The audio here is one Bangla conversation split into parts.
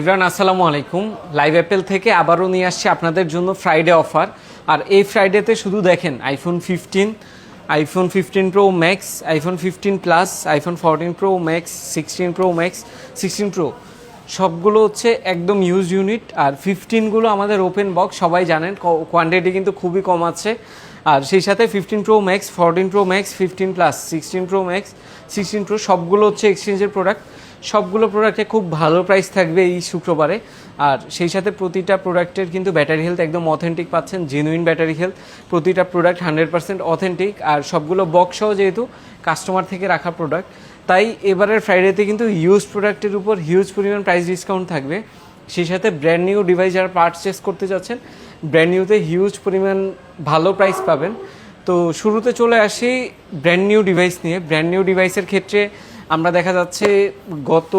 এভরিওয়ান আসসালামু আলাইকুম। লাইভ অ্যাপেল থেকে আবারও নিয়ে আসছি আপনাদের জন্য ফ্রাইডে অফার। আর এই ফ্রাইডেতে শুধু দেখেন iPhone 15, iPhone 15 pro max, iPhone 15 plus, iPhone 14 pro max, 16 pro max, 16 pro সবগুলো হচ্ছে একদম ইউজ ইউনিট। আর 15গুলো আমাদের ওপেন বক্স, সবাই জানেন কোয়ান্টিটি কিন্তু খুবই কম আছে। আর সেই সাথে 15 pro max, 14 pro max, 15 plus, 16 pro max, 16 pro সবগুলো হচ্ছে এক্সচেঞ্জের প্রোডাক্ট। সবগুলো প্রোডাক্টে খুব ভালো প্রাইস থাকবে এই শুক্রবারে। আর সেই সাথে প্রতিটা প্রোডাক্টের কিন্তু ব্যাটারি হেলথ একদম অথেন্টিক পাচ্ছেন, জেনুইন ব্যাটারি হেলথ। প্রতিটা প্রোডাক্ট 100% অথেন্টিক। আর সবগুলো বক্সও যেহেতু কাস্টমার থেকে রাখা প্রোডাক্ট, তাই এবারের ফ্রাইডেতে কিন্তু ইউজ প্রোডাক্টের উপর হিউজ পরিমাণ প্রাইস ডিসকাউন্ট থাকবে। সেই সাথে ব্র্যান্ড নিউ ডিভাইস যারা পারচেস করতে যাচ্ছেন, ব্র্যান্ড নিউতে হিউজ পরিমাণ ভালো প্রাইস পাবেন। তো শুরুতে চলে আসি ব্র্যান্ড নিউ ডিভাইস নিয়ে। ব্র্যান্ড নিউ ডিভাইসের ক্ষেত্রে আমরা দেখা যাচ্ছে গত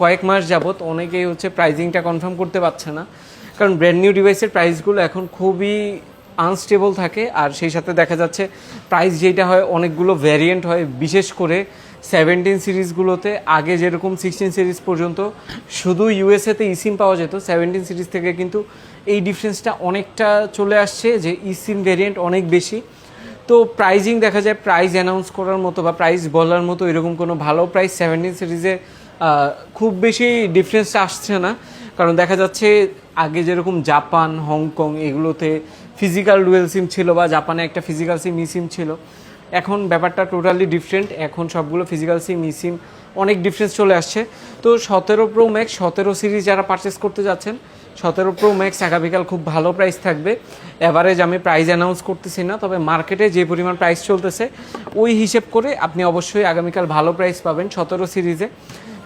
কয়েক মাস যাবত অনেকেই হচ্ছে প্রাইজিংটা কনফার্ম করতে পারছে না, কারণ ব্র্যান্ড নিউ ডিভাইসের প্রাইসগুলো এখন খুবই আনস্টেবল থাকে। আর সেই সাথে দেখা যাচ্ছে প্রাইস যেটা হয় অনেকগুলো ভ্যারিয়েন্ট হয়, বিশেষ করে 17 সিরিজগুলোতে। আগে যেরকম 16 সিরিজ পর্যন্ত শুধু ইউএসএতে ইসিম পাওয়া যেত, 17 সিরিজ থেকে কিন্তু এই ডিফারেন্সটা অনেকটা চলে আসছে যে ইসিম ভ্যারিয়েন্ট অনেক বেশি। তো প্রাইজিং দেখা যায় প্রাইস অ্যানাউন্স করার মতো বা প্রাইস বলার মতো এরকম কোনো ভালো প্রাইস 17 সিরিজে খুব বেশি ডিফারেন্স আসছে না। কারণ দেখা যাচ্ছে আগে যেরকম জাপান, হংকং এগুলোতে ফিজিক্যাল ডুয়েল সিম ছিল বা জাপানে একটা ফিজিক্যাল সিম ই সিম ছিল, এখন ব্যাপারটা টোটালি ডিফারেন্ট। এখন সবগুলো ফিজিক্যাল সিম ই সিম অনেক ডিফারেন্স চলে আসছে। তো 17 প্রো ম্যাক্স, 17 সিরিজ যারা পারচেস করতে যাচ্ছেন, 17 প্রো ম্যাক্স আগামীকাল খুব ভালো প্রাইস থাকবে। অ্যাভারেজ আমি প্রাইস অ্যানাউন্স করতেছি না, তবে মার্কেটে যে পরিমাণ প্রাইস চলতেছে ওই হিসেব করে আপনি অবশ্যই আগামীকাল ভালো প্রাইস পাবেন 17 সিরিজে।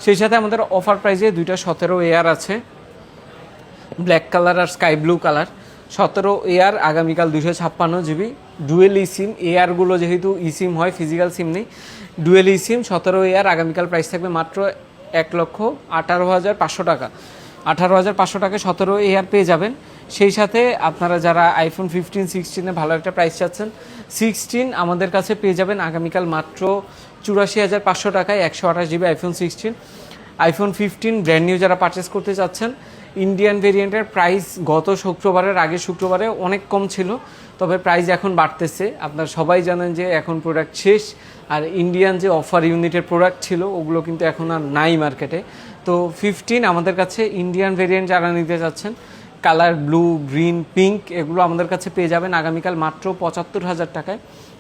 সেই সাথে আমাদের অফার প্রাইসে দুইটা 17 এয়ার আছে, ব্ল্যাক কালার আর স্কাই ব্লু কালার। 17 এয়ার আগামীকাল 256 জিবি, ডুয়েল ই সিম। এয়ারগুলো যেহেতু ই সিম হয়, ফিজিক্যাল সিম নেই, ডুয়েল ই সিম। 17 এয়ার আগামীকাল প্রাইস থাকবে মাত্র 1,18,500 টাকা। 18,500 টাকায় 17 এয়ার পেয়ে যাবেন। সেই সাথে আপনারা যারা আইফোন 15, 16-এ ভালো একটা প্রাইস চাচ্ছেন, 16 আমাদের কাছে পেয়ে যাবেন আগামীকাল মাত্র 84,500 টাকায় 128 GB iPhone 16। IPhone 15 brand new যারা পারচেস করতে চাচ্ছেন, ইন্ডিয়ান ভেরিয়েন্টের প্রাইস গত শুক্রবারের আগে শুক্রবারে অনেক কম ছিল, তবে প্রাইস এখন বাড়তেছে। আপনারা সবাই জানেন যে এখন প্রোডাক্ট শেষ, আর ইন্ডিয়ান যে অফার ইউনিটের প্রোডাক্ট ছিল ওগুলো কিন্তু এখন আর নাই মার্কেটে। তো 15 আমাদের কাছে ইন্ডিয়ান ভেরিয়েন্ট যারা নিতে চাচ্ছেন, কালার ব্লু, গ্রিন, পিঙ্ক এগুলো আমাদের কাছে পেয়ে যাবেন আগামীকাল মাত্র 75,000 টাকায়।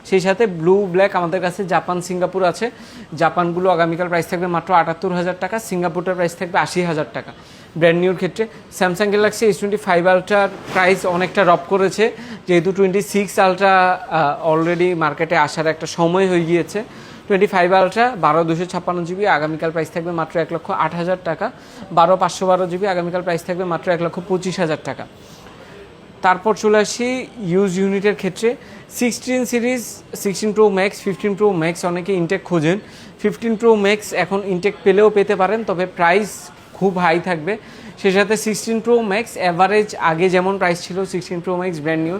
সেই সাথে ব্লু, ব্ল্যাক আমাদের কাছে জাপান, সিঙ্গাপুর আছে। জাপানগুলো আগামীকাল প্রাইস থাকবে মাত্র 78,000 টাকা, সিঙ্গাপুরটার প্রাইস থাকবে 80,000 টাকা। ব্র্যান্ড নিউর ক্ষেত্রে স্যামসাং গ্যালাক্সি S25 আলট্রার প্রাইস অনেকটা ড্রপ করেছে, যেহেতু 26 আলট্রা অলরেডি মার্কেটে আসার একটা সময় হয়ে গিয়েছে। 25 আলট্রা 12/256 জিবি আগামীকাল প্রাইস থাকবে মাত্র 1,08,000 টাকা। 12/512 জিবি আগামীকাল প্রাইস থাকবে মাত্র 1,25,000 টাকা। তারপর চলে আসি ইউজ ইউনিটের ক্ষেত্রে। 16 series, 16 pro max, 15 pro max অনেকে ইনটেক খোঁজেন। 15 প্রো ম্যাক্স এখন ইনটেক পেলেও পেতে পারেন, তবে প্রাইস খুব হাই থাকবে। সেই সাথে 16 প্রো ম্যাক্স অ্যাভারেজ আগে যেমন প্রাইস ছিল 16 প্রো ম্যাক্স ব্র্যান্ড নিউ,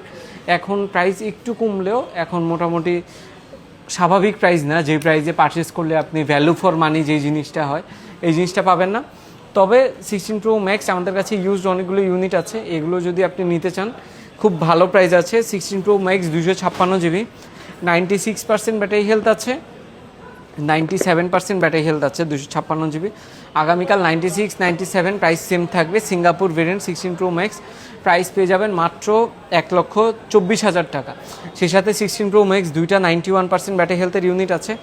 এখন প্রাইস একটু কমলেও এখন মোটামুটি স্বাভাবিক প্রাইস না, যে প্রাইসে পারচেস করলে আপনি ভ্যালু ফর মানি যে জিনিসটা হয় এই জিনিসটা পাবেন না। তবে 16 প্রো ম্যাক্স আমাদের কাছে ইউজড অনেকগুলো ইউনিট আছে, এগুলো যদি আপনি নিতে চান খুব ভালো প্রাইস আছে। 16 pro max 256 GB, 96% battery health আছে, 97% ব্যাটারি হেলথ আছে, 256 জিবি। আগামীকাল 96, 97 প্রাইস সেম থাকবে। Singapore variant 16 pro max price পেয়ে যাবেন মাত্র 1,24,000 টাকা। সেই সাথে 16 প্রো ম্যাক্স দুইটা 91% ব্যাটারি হেলথের ইউনিট আছে,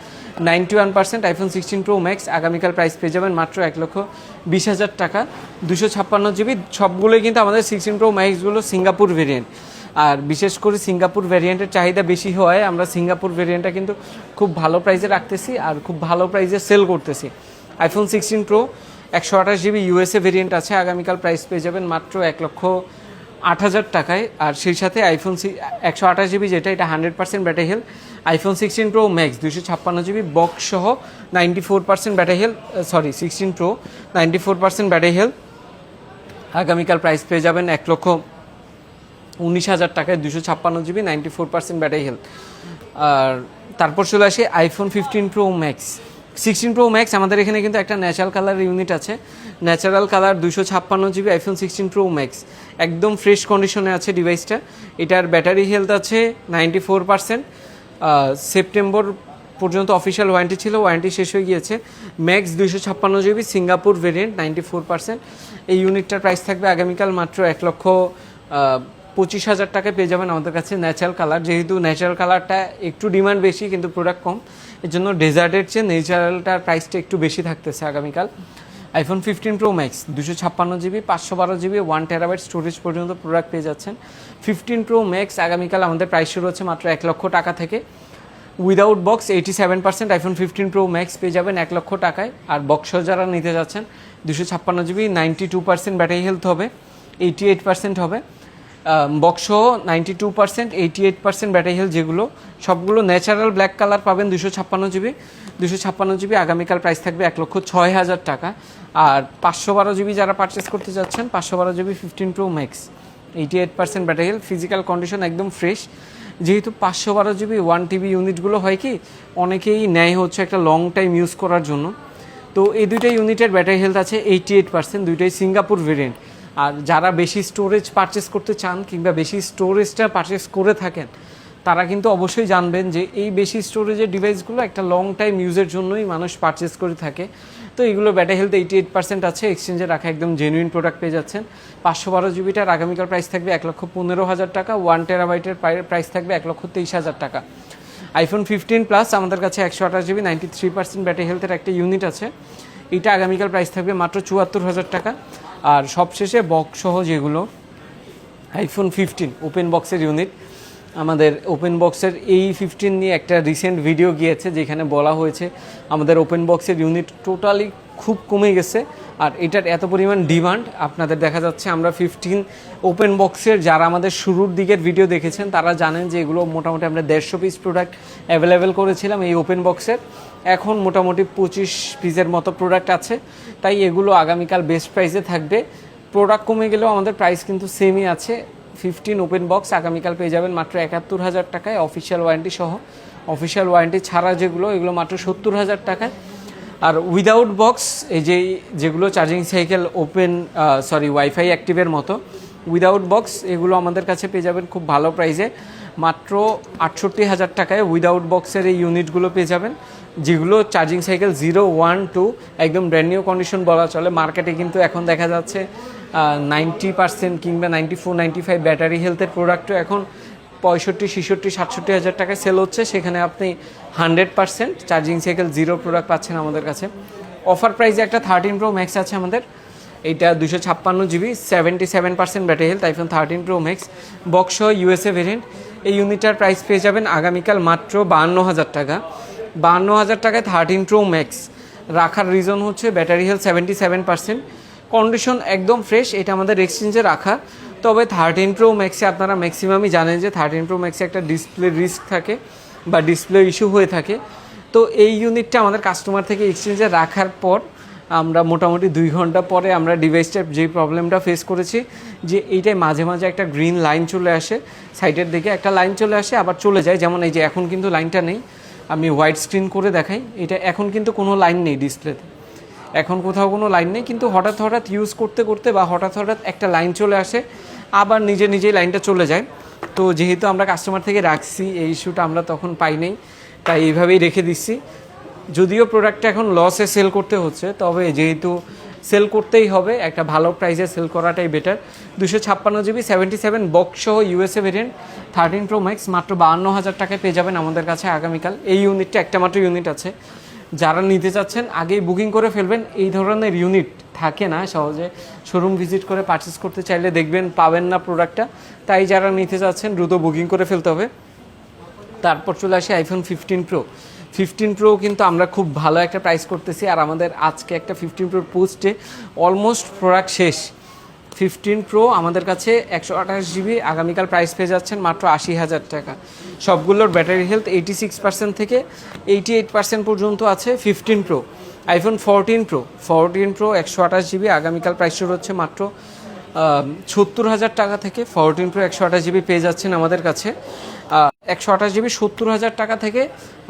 91% আইফোন 16 প্রো ম্যাক্স আগামীকাল প্রাইস পেয়ে যাবেন মাত্র 1,20,000 টাকা, 256 জিবি। সবগুলোই কিন্তু আমাদের 16 প্রো ম্যাক্সগুলো সিঙ্গাপুর ভেরিয়েন্ট। আর বিশেষ করে সিঙ্গাপুর ভ্যারিয়েন্টের চাহিদা বেশি হওয়ায় আমরা সিঙ্গাপুর ভ্যারিয়েন্টটা কিন্তু খুব ভালো প্রাইসে রাখতেছি আর খুব ভালো প্রাইসে সেল করতেছি। IPhone 16 pro 128 GB USA variant আছে, আগামীকাল প্রাইস পেয়ে যাবেন মাত্র 1,08,000 টাকায়। আর সেই সাথে আইফোন 128 জিবি যেটা, এটা 100% battery health. IPhone 16 pro max 256 GB box সহ 94% battery health, 16 pro 94% battery health, আগামীকাল প্রাইস পেয়ে যাবেন 1,19,000 টাকায় 256 জিবি 94% ব্যাটারি হেলথ। আর তারপর চলে আসে iPhone 15 pro max. 16 pro max আমাদের এখানে কিন্তু একটা ন্যাচারাল কালার ইউনিট আছে, natural colour 256 GB iPhone 16 pro max, একদম ফ্রেশ কন্ডিশনে আছে ডিভাইসটা। এটার ব্যাটারি হেলথ আছে 94%। সেপ্টেম্বর পর্যন্ত অফিসিয়াল ওয়ারেন্টি ছিল, ওয়ারেন্টি শেষ হয়ে গিয়েছে। Max 256 GB Singapore variant 94%। এই ইউনিটটার প্রাইস থাকবে আগামীকাল মাত্র 1,25,000 টাকায় পেয়ে যাবেন আমাদের কাছে ন্যাচারাল কালার। যেহেতু ন্যাচারাল কালারটা একটু ডিমান্ড বেশি কিন্তু প্রোডাক্ট কম, এর জন্য ডেজার্টের চেয়ে ন্যাচারালটার প্রাইসটা একটু বেশি থাকতেছে আগামীকাল। IPhone 15 pro max 256 GB 512 GB 1 terabyte storage পর্যন্ত প্রোডাক্ট পেয়ে যাচ্ছেন। 15 প্রো ম্যাক্স আগামীকাল আমাদের প্রাইস শুরু হচ্ছে মাত্র 1,00,000 টাকা থেকে। Without box 87% iPhone 15 pro max পেয়ে যাবেন 1,00,000 টাকায়। আর বক্স যারা নিতে যাচ্ছেন 256 জিবি 92% ব্যাটারি হেলথ হবে, 88% হবে। বক্স 92%, 88% ব্যাটারি হেলথ, যেগুলো সবগুলো ন্যাচারাল ব্ল্যাক কালার পাবেন 256 জিবি আগামীকাল প্রাইস থাকবে 1,06,000 টাকা। আর 512 জিবি যারা পারচেস করতে যাচ্ছেন 512 GB 15 pro max 88% battery health, physical condition একদম ফ্রেশ। যেহেতু 512 জিবি 1 TB ইউনিটগুলো হয় কি অনেকেই নেয় হচ্ছে একটা লং টাইম ইউজ করার জন্য, তো এই দুইটা ইউনিটের ব্যাটারি হেলথ আছে 88%, দুইটাই সিঙ্গাপুর ভেরিয়েন্ট। আর যারা বেশি স্টোরেজ পারচেস করতে চান কিংবা বেশি স্টোরেজটা পারচেস করে থাকেন তারা কিন্তু অবশ্যই জানবেন যে এই বেশি স্টোরেজের ডিভাইসগুলো একটা লং টাইম ইউজের জন্যই মানুষ পারচেস করে থাকে। তো এগুলো ব্যাটারি হেলথ 88% আছে, এক্সচেঞ্জে রাখা একদম জেনুইন প্রোডাক্ট পেয়ে যাচ্ছেন। 512 জিবিটার আগামীকাল প্রাইস থাকবে 1,15,000 টাকা, 1 টেরাবাইটের প্রাইস থাকবে 1,23,000 টাকা। আইফোন 15 প্লাস আমাদের কাছে 128 জিবি 93% ব্যাটারি হেলথের একটা ইউনিট আছে, এটা আগামীকাল প্রাইস থাকবে মাত্র 74,000 টাকা। আর সবশেষে বক্স সহ যেগুলো আইফোন 15 ওপেন বক্সের ইউনিট, আমাদের ওপেন বক্সের এই 15 নিয়ে একটা রিসেন্ট ভিডিও গিয়েছে যেখানে বলা হয়েছে আমাদের ওপেন বক্সের ইউনিট টোটালি খুব কমে গেছে। আর এটার এত পরিমাণ ডিমান্ড আপনাদের দেখা যাচ্ছে, আমরা 15 ওপেন বক্সের যারা আমাদের শুরুর দিকের ভিডিও দেখেছেন তারা জানেন যে এগুলো মোটামুটি আমরা 150 পিস প্রোডাক্ট অ্যাভেলেবেল করেছিলাম এই ওপেন বক্সের, এখন মোটামুটি 25 পিসের মতো প্রোডাক্ট আছে। তাই এগুলো আগামীকাল বেস্ট প্রাইসে থাকবে। প্রোডাক্ট কমে গেলেও আমাদের প্রাইস কিন্তু সেমই আছে। 15 ওপেন বক্স আগামীকাল পেয়ে যাবেন মাত্র 71,000 টাকায় অফিসিয়াল ওয়ারেন্টি সহ, অফিসিয়াল ওয়ারেন্টি ছাড়া যেগুলো এগুলো মাত্র 70,000 টাকায়। আর উইদাউট বক্স এই যেগুলো চার্জিং সাইকেল ওপেন ওয়াইফাই অ্যাক্টিভের মতো উইদাউট বক্স এগুলো আমাদের কাছে পেয়ে যাবেন খুব ভালো প্রাইসে মাত্র 68,000 টাকায়। উইদাউট বক্সের এই ইউনিটগুলো পেয়ে যাবেন যেগুলো চার্জিং সাইকেল 0, 1, 2 একদম ব্র্যান্ড নিউ কন্ডিশন বলা চলে। মার্কেটে কিন্তু এখন দেখা যাচ্ছে 90% কিংবা 94, 95 ব্যাটারি হেলথের প্রোডাক্টও এখন 65, 66, 67,000 টাকায় সেল হচ্ছে, সেখানে আপনি 100% চার্জিং সাইকেল 0 প্রোডাক্ট পাচ্ছেন আমাদের কাছে। অফার প্রাইসে একটা 13 প্রো ম্যাক্স আছে আমাদের, এইটা 256 GB 77% battery health iPhone 13 pro max box USA variant. এই ইউনিটটার প্রাইস পেয়ে যাবেন আগামীকাল মাত্র 52,000 টাকা। 52,000 টাকায় 13 প্রো ম্যাক্স রাখার রিজন হচ্ছে ব্যাটারি হেলথ 77%, কন্ডিশন একদম ফ্রেশ, এটা আমাদের এক্সচেঞ্জে রাখা। তবে 13 প্রো ম্যাক্সে আপনারা ম্যাক্সিমামই জানেন যে 13 প্রো ম্যাক্সে একটা ডিসপ্লে রিস্ক থাকে বা ডিসপ্লে ইস্যু হয়ে থাকে। তো এই ইউনিটটা আমাদের কাস্টমার থেকে এক্সচেঞ্জে রাখার পর আমরা মোটামুটি 2 ঘন্টা পরে আমরা ডিভাইসটার যে প্রবলেমটা ফেস করেছি যে এইটাই মাঝে মাঝে একটা গ্রিন লাইন চলে আসে, সাইডের দিকে একটা লাইন চলে আসে আবার চলে যায়, যেমন এই যে এখন কিন্তু লাইনটা নেই, আমি হোয়াইট স্ক্রিন করে দেখাই, এটা এখন কিন্তু কোনো লাইন নেই ডিসপ্লেতে, এখন কোথাও কোনো লাইন নেই, কিন্তু হঠাৎ হঠাৎ ইউজ করতে করতে বা হঠাৎ হঠাৎ একটা লাইন চলে আসে আবার নিজেই লাইনটা চলে যায়। তো যেহেতু আমরা কাস্টমার থেকে রাখছি এই ইস্যুটা আমরা তখন পাই নাই, তাই এইভাবেই রেখে দিচ্ছি। যদিও প্রোডাক্টটা এখন লসে সেল করতে হচ্ছে, তবে যেহেতু সেল করতেই হবে একটা ভালো প্রাইসে সেল করাটাই বেটার। 256 জিবি 77 বক্স সহ ইউএসএ ভেরিয়েন্ট 13 প্রো ম্যাক্স মাত্র 52,000 টাকায় পেয়ে যাবেন আমাদের কাছে আগামীকাল। এই ইউনিটটা একটা মাত্র ইউনিট আছে, যারা নিতে চাচ্ছেন আগেই বুকিং করে ফেলবেন। এই ধরনের ইউনিট থাকে না সহজে, শোরুম ভিজিট করে পারচেস করতে চাইলে দেখবেন পাবেন না প্রোডাক্টটা, তাই যারা নিতে চাচ্ছেন দ্রুত বুকিং করে ফেলতে হবে। তারপর চলে আসে আইফোন 15 প্রো কিন্তু আমরা খুব ভালো একটা প্রাইস করতেছি, আর আমাদের আজকে একটা 15 প্রোর পোস্টে অলমোস্ট প্রোডাক্ট শেষ। 15 প্রো আমাদের কাছে 128 জিবি আগামীকাল প্রাইস পেয়ে যাচ্ছেন মাত্র 80,000 টাকা। সবগুলোর ব্যাটারি হেলথ 86% থেকে 88% পর্যন্ত আছে। 15 প্রো আইফোন 14 প্রো 128 জিবি আগামীকাল প্রাইস শুরু হচ্ছে মাত্র 70,000 টাকা থেকে। 14 প্রো 128 জিবি পেয়ে যাচ্ছেন আমাদের কাছে 128 জিবি 70,000 টাকা থেকে।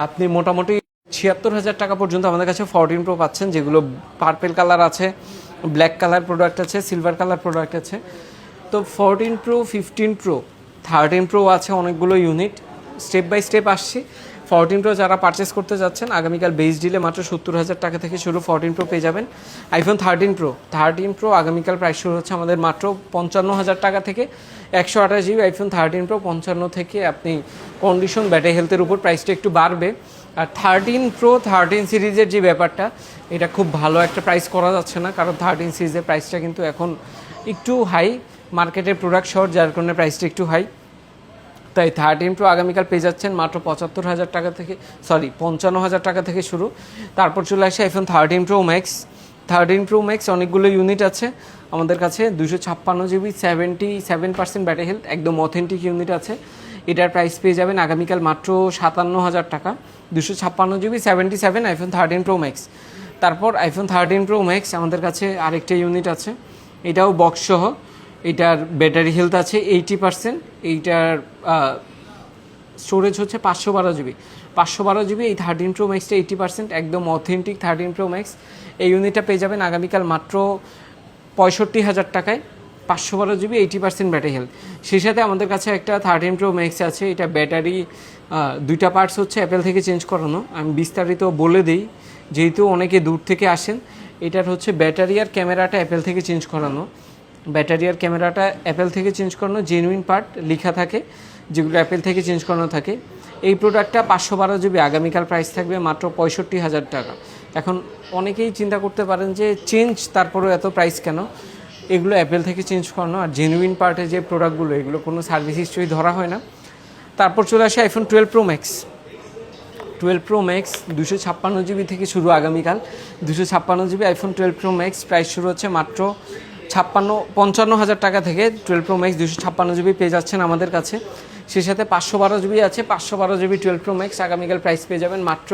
আপনি মোটামুটি 76,000 টাকা পর্যন্ত আমাদের কাছে 14 প্রো পাচ্ছেন, যেগুলো পার্পেল কালার আছে, ব্ল্যাক কালার প্রোডাক্ট আছে, সিলভার কালার প্রোডাক্ট আছে। তো 14 প্রো, 15 প্রো, 13 প্রো আছে অনেকগুলো ইউনিট, স্টেপ বাই স্টেপ আসছি। 14 প্রো যারা পারচেস করতে যাচ্ছেন আগামীকাল বেস ডিলে মাত্র 70,000 টাকা থেকে শুরু 14 প্রো পেয়ে যাবেন। আইফোন 13 প্রো আগামীকাল প্রাইস শুরু হচ্ছে আমাদের মাত্র 55,000 টাকা থেকে। 128 জিবি আইফোন 13 প্রো 55 থেকে আপনি কন্ডিশন, ব্যাটারি হেলথের উপর প্রাইসটা একটু বাড়বে। আর 13 প্রো 13 সিরিজের যে ব্যাপারটা, এটা খুব ভালো একটা প্রাইস করা যাচ্ছে না, কারণ 13 সিরিজের প্রাইসটা কিন্তু এখন একটু হাই, মার্কেটের প্রোডাক্ট শর্ট, যার কারণে প্রাইসটা একটু হাই। তাই 13 প্রো আগামীকাল পেয়ে যাচ্ছেন মাত্র 75,000 টাকা থেকে, 55,000 টাকা থেকে শুরু। তারপর চলে আসে iPhone 13 pro max. 13 pro max অনেকগুলো ইউনিট আছে আমাদের কাছে, 256 জিবি, 77% ব্যাটারি হেলথ, একদম অথেন্টিক ইউনিট আছে। এটার প্রাইস পেয়ে যাবেন আগামীকাল মাত্র 57,000 টাকা। 256 জিবি 77 আইফোন 13 প্রো ম্যাক্স। তারপর আইফোন 13 প্রো ম্যাক্স আমাদের কাছে আরেকটা ইউনিট আছে, এটাও বক্স সহ। এটার ব্যাটারি হেলথ আছে 80%, এইটার স্টোরেজ হচ্ছে 512 জিবি। 512 জিবি এই 13 প্রো ম্যাক্সটা 80%, একদম অথেন্টিক 13 প্রো ম্যাক্স। এই ইউনিটটা পেয়ে যাবেন আগামীকাল মাত্র 65,000 টাকায়, 512 জিবি 80% ব্যাটারি হেলথ। সেই সাথে আমাদের কাছে একটা 13 প্রো ম্যাক্স আছে, এটা ব্যাটারি দুইটা পার্টস হচ্ছে অ্যাপেল থেকে চেঞ্জ করানো। আমি বিস্তারিত বলে দিই, যেহেতু অনেকে দূর থেকে আসেন। এটার হচ্ছে ব্যাটারি আর ক্যামেরাটা অ্যাপেল থেকে চেঞ্জ করানো, ব্যাটারি আর ক্যামেরাটা অ্যাপেল থেকে চেঞ্জ করানো, জেনুইন পার্ট লেখা থাকে যেগুলো অ্যাপেল থেকে চেঞ্জ করানো থাকে। এই প্রোডাক্টটা 512 জিবি আগামীকাল প্রাইস থাকবে মাত্র 65,000 টাকা। এখন অনেকেই চিন্তা করতে পারেন যে চেঞ্জ, তারপরেও এত প্রাইস কেন? এগুলো অ্যাপেল থেকে চেঞ্জ করানো, আর জেনুইন পার্টের যে প্রোডাক্টগুলো এগুলো কোনো সার্ভিস হিস্ট্রি ধরা হয় না। তারপর চলে আসে iPhone 12 pro max. 12 pro max 256 GB থেকে শুরু আগামীকাল। 256 GB iPhone 12 pro max price শুরু হচ্ছে মাত্র 55,000 টাকা থেকে। 12 প্রো ম্যাক্স 256 জিবি পেয়ে যাচ্ছেন আমাদের কাছে। সেই সাথে 512 জিবি আছে, 512 জিবি 12 প্রো ম্যাক্স আগামীকাল প্রাইস পেয়ে যাবেন মাত্র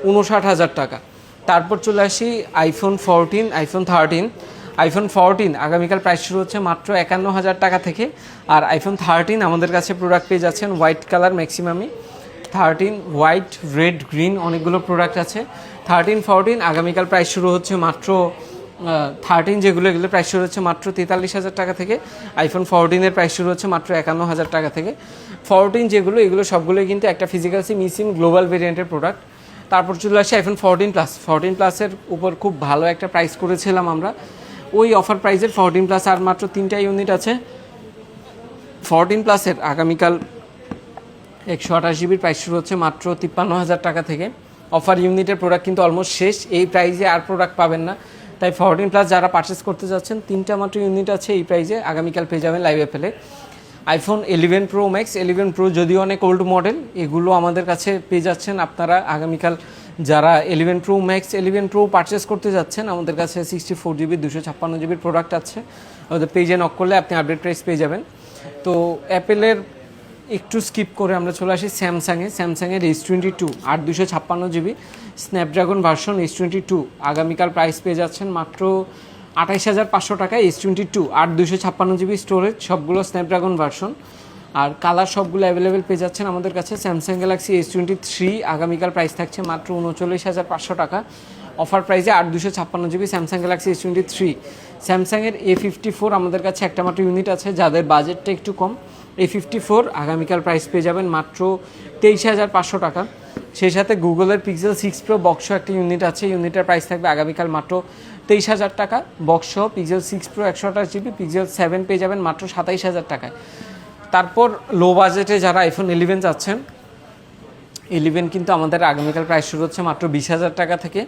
59,000 টাকা। তারপর চলে আসি আইফোন 14, আইফোন 13। আইফোন 14 আগামীকাল প্রাইস শুরু হচ্ছে মাত্র 51,000 টাকা থেকে। আর আইফোন 13 আমাদের কাছে প্রোডাক্ট পেয়ে যাচ্ছেন হোয়াইট কালার ম্যাক্সিমামই। 13 হোয়াইট, রেড, গ্রিন অনেকগুলো প্রোডাক্ট আছে। 13 14 আগামীকাল প্রাইস শুরু হচ্ছে মাত্র 13 যেগুলো, এগুলো প্রাইস শুরু হচ্ছে মাত্র 43,000 টাকা থেকে। আইফোন 14-এর প্রাইস শুরু হচ্ছে মাত্র 51,000 টাকা থেকে। 14 যেগুলো, এগুলো সবগুলোই কিন্তু একটা ফিজিক্যাল সিম, ইসিম গ্লোবাল ভেরিয়েন্টের প্রোডাক্ট। তারপর চলে আসে আইফোন 14 প্লাস। 14 প্লাসের উপর খুব ভালো একটা প্রাইস করেছিলাম আমরা, ওই অফার প্রাইসের 14 প্লাস আর মাত্র 3টা ইউনিট আছে। 14 প্লাসের আগামীকাল 128 জিবির প্রাইস শুরু হচ্ছে মাত্র 53,000 টাকা থেকে। অফার ইউনিটের প্রোডাক্ট কিন্তু অলমোস্ট শেষ, এই প্রাইসে আর প্রোডাক্ট পাবেন না। তাই 14 প্লাস যারা পারচেস করতে যাচ্ছেন, 3টা মাত্র ইউনিট আছে এই প্রাইসে, আগামীকাল পেয়ে যাবেন লাইভ অ্যাপেলে। আইফোন 11 প্রো ম্যাক্স, 11 প্রো যদিও অনেক ওল্ড মডেল, এগুলো আমাদের কাছে পেয়ে যাচ্ছেন আপনারা আগামীকাল। যারা 11 প্রো ম্যাক্স 11 প্রো পারচেস করতে যাচ্ছেন, আমাদের কাছে 64 জিবি 256 জিবির প্রোডাক্ট আছে। আমাদের পেজে নক করলে আপনি আপডেট প্রাইস পেয়ে যাবেন। তো অ্যাপেলের একটু স্কিপ করে আমরা চলে আসি স্যামসাংয়ে। স্যামসাংয়ের S22 8 256 GB Snapdragon version S22 আগামীকাল প্রাইস পেয়ে যাচ্ছেন মাত্র 28,500 টাকায়। S22 8 256 জিবি স্টোরেজ, সবগুলো স্ন্যাপড্রাগন ভার্সন, আর কালার সবগুলো অ্যাভেলেবেল পেয়ে যাচ্ছেন আমাদের কাছে। স্যামসাং গ্যালাক্সি S23 আগামীকাল প্রাইস থাকছে মাত্র 39,500 টাকা। অফার প্রাইসে 8 256 জিবি স্যামসাং গ্যালাক্সি S23। স্যামসাংয়ের A54 আমাদের কাছে একটা মাত্র ইউনিট আছে, যাদের বাজেটটা একটু কম। A54 আগামীকাল প্রাইস পেয়ে যাবেন মাত্র 23,500 টাকা। সেই সাথে গুগলের পিক্সেল 6 প্রো বক্স একটা ইউনিট আছে, ইউনিটের প্রাইস থাকবে আগামীকাল মাত্র 23,000 টাকা। Box pixel 6 pro 128 GB, pixel 7 পেয়ে যাবেন মাত্র 27,000 টাকায়। তারপর লো বাজেটে যারা আইফোন 11 চাচ্ছেন, 11 কিন্তু আমাদের আগামীকাল প্রাইস শুরু হচ্ছে মাত্র 20,000 টাকা থেকে।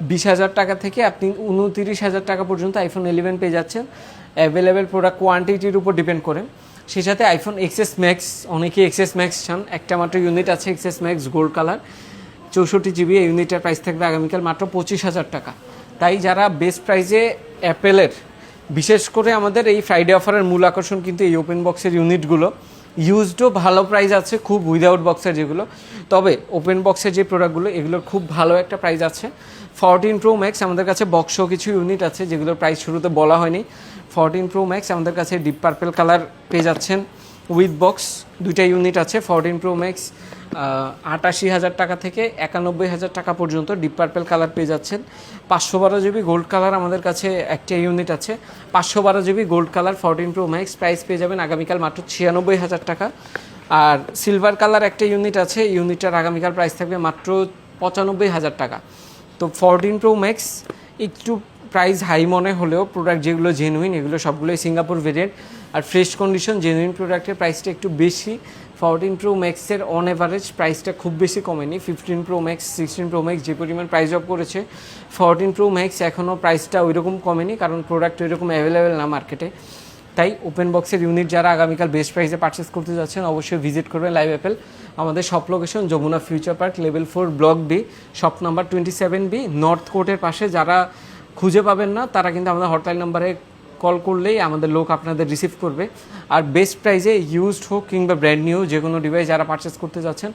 20,000 টাকা থেকে আপনি 29,000 টাকা পর্যন্ত আইফোন 11 পেয়ে যাচ্ছেন, অ্যাভেলেবেল প্রোডাক্ট কোয়ান্টিটির উপর ডিপেন্ড করে। সেই সাথে আইফোন XS ম্যাক্স, অনেকে XS ম্যাক্স চান, একটা মাত্র ইউনিট আছে XS max gold colour 64 GB, এই ইউনিটের প্রাইস থাকবে আগামীকাল মাত্র 25,000 টাকা। তাই যারা বেস্ট প্রাইসে অ্যাপেলের, বিশেষ করে আমাদের এই ফ্রাইডে অফারের মূল আকর্ষণ কিন্তু এই ওপেন বক্সের ইউনিটগুলো। ইউজডও ভালো প্রাইস আছে খুব, উইদাউট বক্সের যেগুলো, তবে ওপেন বক্সের যে প্রোডাক্টগুলো এগুলোর খুব ভালো একটা প্রাইস আছে। 14 প্রো ম্যাক্স আমাদের কাছে বক্সও কিছু ইউনিট আছে যেগুলোর প্রাইস শুরুতে বলা হয়নি। 14 প্রো ম্যাক্স আমাদের কাছে ডিপ পার্পেল কালার পেয়ে যাচ্ছেন, উইথ বক্স, দুইটা ইউনিট আছে। 14 প্রো ম্যাক্স 88,000 টাকা থেকে 91,000 টাকা পর্যন্ত ডিপ পার্পেল কালার পেয়ে যাচ্ছেন। 512 জিবি গোল্ড কালার আমাদের কাছে একটা ইউনিট আছে। 512 GB gold colour 14 pro max price পেয়ে যাবেন আগামীকাল মাত্র 96,000 টাকা। আর সিলভার কালার একটা ইউনিট আছে, ইউনিটটার আগামীকাল প্রাইস থাকবে মাত্র 95,000 টাকা। তো 14 প্রো ম্যাক্স একটু প্রাইস হাই মনে হলেও প্রোডাক্ট যেগুলো জেনুইন এগুলো সবগুলোই সিঙ্গাপুর ভেরিয়েন্ট আর ফ্রেশ কন্ডিশন। জেনুইন প্রোডাক্টের প্রাইসটা একটু বেশি। 14 প্রো ম্যাক্সের অন এভারেজ প্রাইসটা খুব বেশি কমেনি। 15 প্রো ম্যাক্স 16 প্রো ম্যাক্স যে পরিমাণ প্রাইস অফ করেছে, 14 প্রো ম্যাক্স এখনও প্রাইসটা ওইরকম কমেনি, কারণ প্রোডাক্ট ওইরকম অ্যাভেলেবেল না মার্কেটে। তাই ওপেন বক্সের ইউনিট যারা আগামীকাল বেস্ট প্রাইসে পারচেস করতে যাচ্ছেন অবশ্যই ভিজিট করবেন লাইভ অ্যাপেল। আমাদের shop location Jamuna future park level 4 block B, shop number 27B, north কোর্টের পাশে। যারা খুঁজে পাবেন না তারা কিন্তু আমাদের হটলাইন নাম্বারে কল করলেই আমাদের লোক আপনাদের রিসিভ করবে। আর বেস্ট প্রাইসে ইউজড হোক কিংবা ব্র্যান্ড নিউ যে কোনো ডিভাইস যারা পারচেস করতে যাচ্ছেন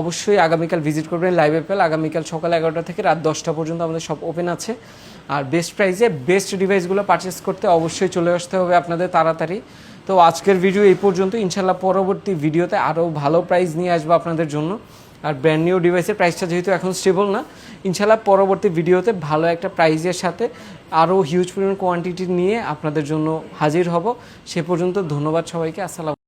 অবশ্যই আগামীকাল ভিজিট করবেন লাইভ অ্যাপেল। আগামীকাল সকাল 11টা থেকে রাত 10টা পর্যন্ত আমাদের শপ ওপেন আছে। আর বেস্ট প্রাইসে বেস্ট ডিভাইসগুলো পারচেস করতে অবশ্যই চলে আসতে হবে আপনাদের তাড়াতাড়ি। তো আজকের ভিডিও এই পর্যন্ত, ইনশাল্লাহ পরবর্তী ভিডিওতে আরও ভালো প্রাইস নিয়ে আসবো আপনাদের জন্য। আর ব্র্যান্ড নিউ ডিভাইসের প্রাইসটা যেহেতু এখন স্টেবল না, ইনশাল্লাহ পরবর্তী ভিডিওতে ভালো একটা প্রাইজের সাথে আরও হিউজ পরিমাণ কোয়ান্টিটি নিয়ে আপনাদের জন্য হাজির হব। সে পর্যন্ত ধন্যবাদ সবাইকে। আসসালাম।